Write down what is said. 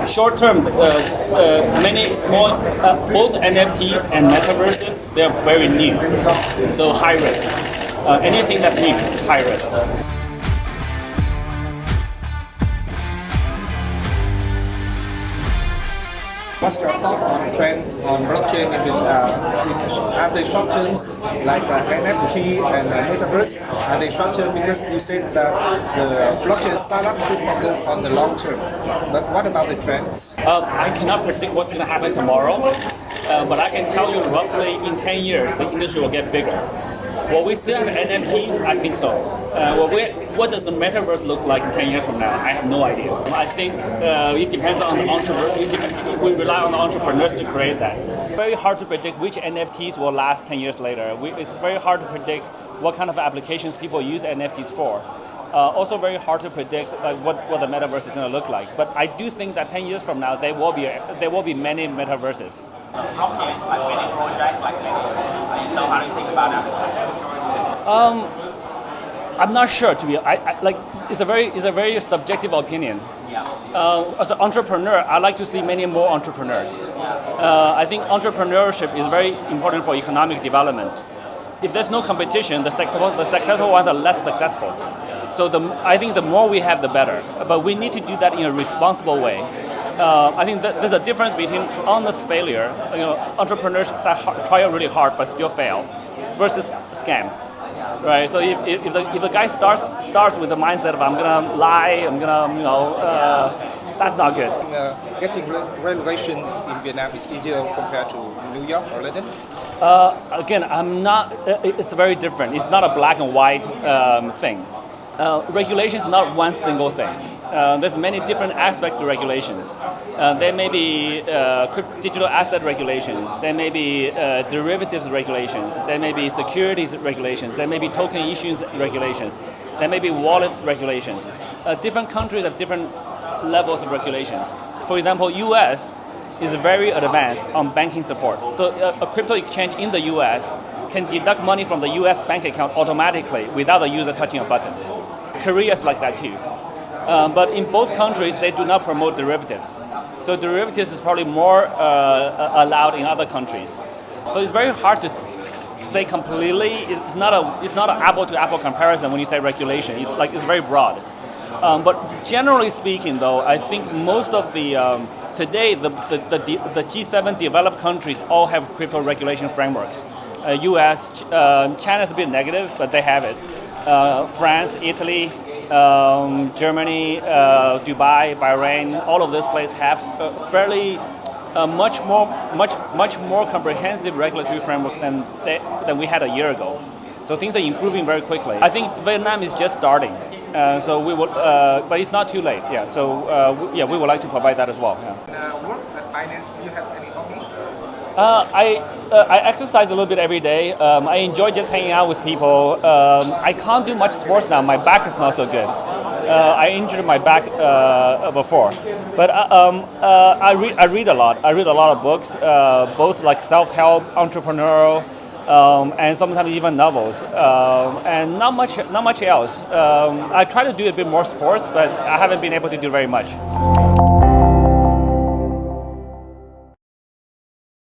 Short term, many small, both NFTs and metaverses, they're very new, so high risk. Anything that's new is high risk. What's your thought on trends on blockchain are they short terms like NFT and metaverse? Are they short term because you said that the blockchain startup should focus on the long term? But what about the trends? I cannot predict what's going to happen tomorrow, but I can tell you roughly in 10 years the industry will get bigger. Will we still have NFTs? I think so. What does the metaverse look like in 10 years from now? I have no idea. I think it depends on the entrepreneur. We rely on the entrepreneurs to create that. Very hard to predict which NFTs will last 10 years later. It's very hard to predict what kind of applications people use NFTs for. Also very hard to predict what the metaverse is going to look like. But I do think that 10 years from now, there will be many metaverses. Blockchain is like many projects, like many. So how do you think about that? I'm not sure to be. It's a very subjective opinion. Yeah. As an entrepreneur, I like to see many more entrepreneurs. I think entrepreneurship is very important for economic development. If there's no competition, the successful ones are less successful. So I think the more we have, the better. But we need to do that in a responsible way. I think that there's a difference between honest failure, entrepreneurs that try really hard but still fail, versus scams, right? So if the guy starts with the mindset of I'm gonna lie, I'm gonna that's not good. Getting regulations in Vietnam is easier compared to New York or London? Again, I'm not. It's very different. It's not a black and white thing. Regulation is not one single thing. There's many different aspects to regulations. There may be digital asset regulations. There may be derivatives regulations. There may be securities regulations. There may be token issuance regulations. There may be wallet regulations. Different countries have different levels of regulations. For example, U.S. is very advanced on banking support. A crypto exchange in the U.S. can deduct money from the U.S. bank account automatically without the user touching a button. Korea is like that too. But in both countries, they do not promote derivatives. So derivatives is probably more allowed in other countries. So it's very hard to say completely. It's not an apple-to-apple comparison when you say regulation. It's very broad. But generally speaking, though, I think most of today the G7 developed countries all have crypto regulation frameworks. U.S., China's a bit negative, but they have it. France, Italy, Germany, Dubai, Bahrain, all of those places have fairly much more comprehensive regulatory frameworks than we had a year ago. So things are improving very quickly. I think Vietnam is just starting, so we will, but it's not too late. Yeah, so we would like to provide that as well. Yeah. Work at finance, do you have any hobbies? I exercise a little bit every day. I enjoy just hanging out with people. I can't do much sports now. My back is not so good. I injured my back before, but I read a lot. I read a lot of books, both like self-help, entrepreneurial, and sometimes even novels, and not much else. I try to do a bit more sports, but I haven't been able to do very much.